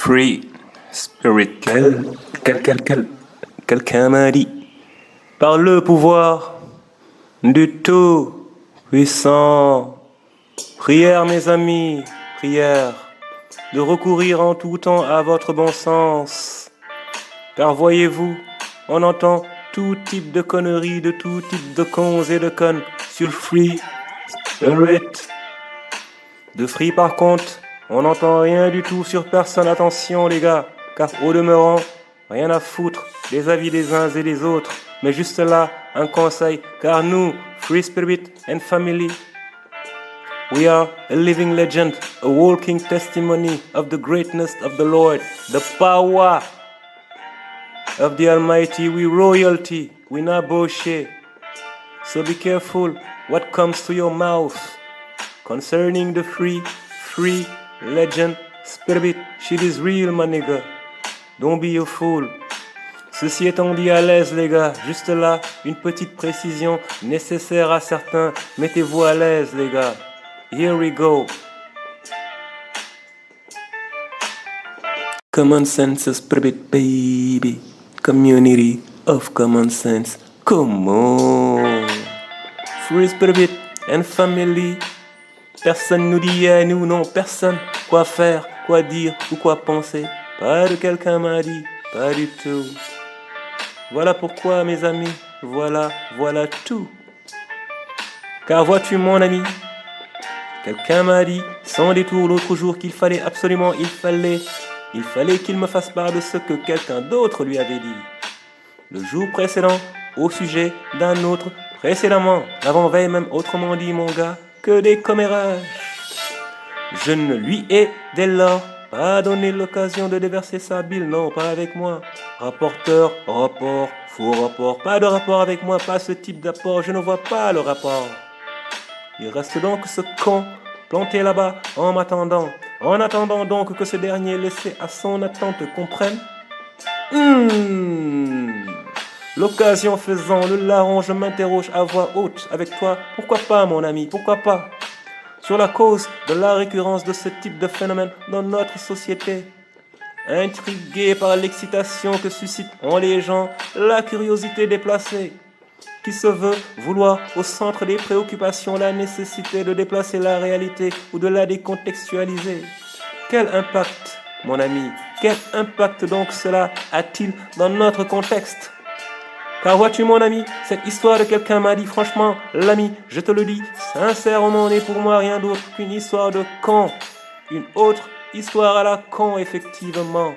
Free Spirit. Quelqu'un m'a dit, par le pouvoir du Tout-Puissant, prière mes amis, prière, de recourir en tout temps à votre bon sens. Car voyez-vous, on entend tout type de conneries, de tout type de cons et de connes sur Free Spirit. De Free par contre, on n'entend rien du tout sur personne. Attention les gars, car au demeurant, rien à foutre des avis des uns et des autres. Mais juste là, un conseil, car nous, Free Spirit and Family, we are a living legend, a walking testimony of the greatness of the Lord, the power of the Almighty. We royalty, we not bullshit. So be careful what comes to your mouth concerning the free legend spirit. Shit is real, my nigga. Don't be a fool. Ceci étant dit à l'aise, les gars, juste là, une petite précision nécessaire à certains. Mettez-vous à l'aise, les gars. Here we go. Common sense spirit, baby. Community of common sense. Come on. Free spirit and family. Personne nous dit à nous, non, personne. Quoi faire, quoi dire ou quoi penser. Pas de quelqu'un m'a dit, pas du tout. Voilà pourquoi, mes amis, voilà tout. Car vois-tu, mon ami, quelqu'un m'a dit, sans détour l'autre jour, qu'il fallait absolument, il fallait qu'il me fasse part de ce que quelqu'un d'autre lui avait dit. Le jour précédent, au sujet d'un autre, précédemment, l'avant-veille même, autrement dit, mon gars, que des commérages. Je ne lui ai, dès lors, pas donné l'occasion de déverser sa bile, non, pas avec moi. Rapporteur, rapport, faux rapport, pas de rapport avec moi, pas ce type d'apport, je ne vois pas le rapport. Il reste donc ce con planté là-bas en m'attendant, en attendant donc que ce dernier laissé à son attente comprenne. L'occasion faisant, le larron, je m'interroge à voix haute avec toi. Pourquoi pas, mon ami, pourquoi pas? Sur la cause de la récurrence de ce type de phénomène dans notre société. Intrigué par l'excitation que suscite en les gens la curiosité déplacée, qui se veut vouloir au centre des préoccupations la nécessité de déplacer la réalité ou de la décontextualiser. Quel impact, mon ami, quel impact donc cela a-t-il dans notre contexte? Car vois-tu, mon ami, cette histoire de quelqu'un m'a dit, franchement, l'ami, je te le dis, sincèrement, n'est pour moi rien d'autre qu'une histoire de con. Une autre histoire à la con, effectivement.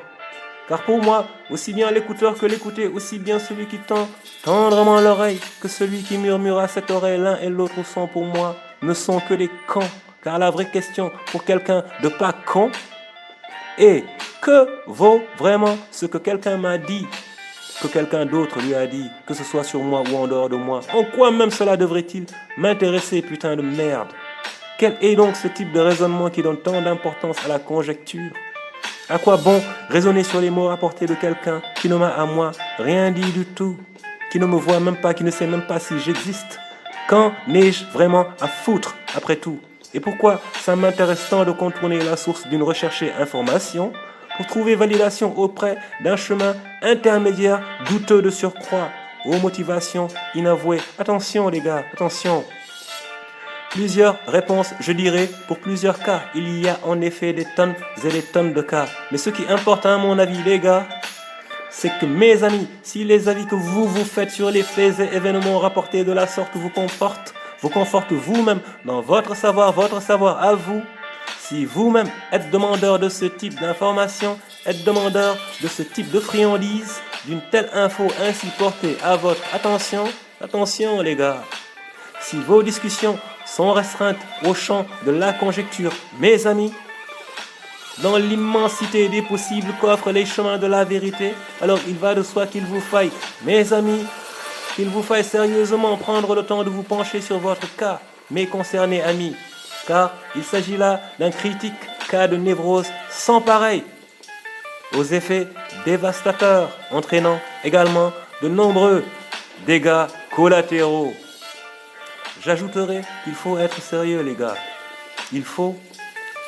Car pour moi, aussi bien l'écouteur que l'écouté, aussi bien celui qui tend tendrement l'oreille que celui qui murmure à cette oreille, l'un et l'autre sont pour moi, ne sont que des cons. Car la vraie question pour quelqu'un de pas con est, que vaut vraiment ce que quelqu'un m'a dit, que quelqu'un d'autre lui a dit, que ce soit sur moi ou en dehors de moi? En quoi même cela devrait-il m'intéresser, putain de merde? Quel est donc ce type de raisonnement qui donne tant d'importance à la conjecture? À quoi bon raisonner sur les mots rapportés de quelqu'un qui ne m'a à moi rien dit du tout, qui ne me voit même pas, qui ne sait même pas si j'existe? Qu'en ai-je vraiment à foutre après tout? Et pourquoi ça m'intéresse tant de contourner la source d'une recherchée information pour trouver validation auprès d'un chemin intermédiaire douteux de surcroît, aux motivations inavouées? Attention les gars, attention. Plusieurs réponses, je dirais, pour plusieurs cas. Il y a en effet des tonnes et des tonnes de cas. Mais ce qui importe à mon avis, les gars, c'est que mes amis, si les avis que vous faites sur les faits et événements rapportés de la sorte vous confortent vous-même dans votre savoir à vous, si vous-même êtes demandeur de ce type d'information, êtes demandeur de ce type de friandise, d'une telle info ainsi portée à votre attention, attention les gars, si vos discussions sont restreintes au champ de la conjecture, mes amis, dans l'immensité des possibles qu'offrent les chemins de la vérité, alors il va de soi qu'il vous faille, mes amis, qu'il vous faille sérieusement prendre le temps de vous pencher sur votre cas, mes concernés amis, car il s'agit là d'un critique cas de névrose sans pareil, aux effets dévastateurs, entraînant également de nombreux dégâts collatéraux. J'ajouterai qu'il faut être sérieux, les gars. Il faut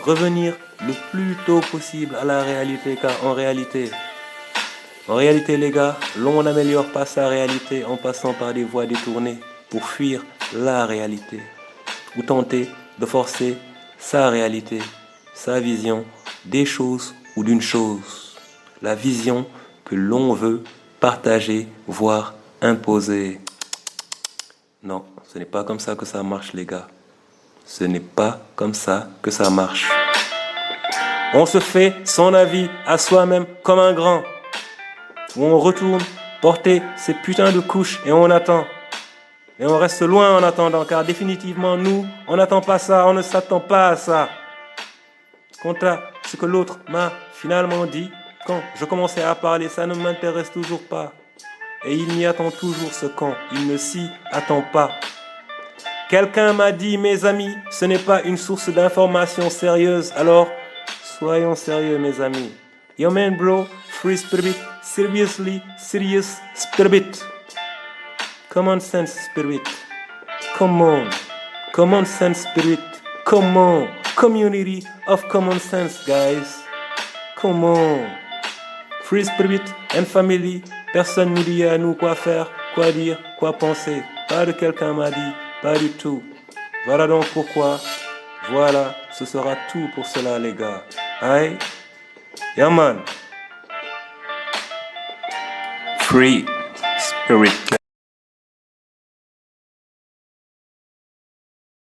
revenir le plus tôt possible à la réalité, car en réalité, les gars, l'on n'améliore pas sa réalité en passant par des voies détournées pour fuir la réalité, ou tenter de forcer sa réalité, sa vision des choses ou d'une chose, la vision que l'on veut partager, voire imposer. Non, ce n'est pas comme ça que ça marche, les gars. Ce n'est pas comme ça que ça marche. On se fait son avis à soi-même comme un grand. Où on retourne porter ces putains de couches et on attend. Et on reste loin en attendant, car définitivement, nous, on n'attend pas ça, on ne s'attend pas à ça. Quant à ce que l'autre m'a finalement dit, quand je commençais à parler, ça ne m'intéresse toujours pas. Et il m'y attend toujours ce quand, il ne s'y attend pas. Quelqu'un m'a dit, mes amis, ce n'est pas une source d'information sérieuse, alors soyons sérieux, mes amis. Yo man, bro, free spirit, seriously, serious spirit. Common sense spirit. Come on. Common sense spirit. Come on. Community of common sense, guys. Come on. Free spirit and family. Personne ne dit à nous quoi faire, quoi dire, quoi penser. Pas de quelqu'un m'a dit, pas du tout. Voilà donc pourquoi. Voilà, ce sera tout pour cela, les gars. Aïe. Yeah, man. Free spirit.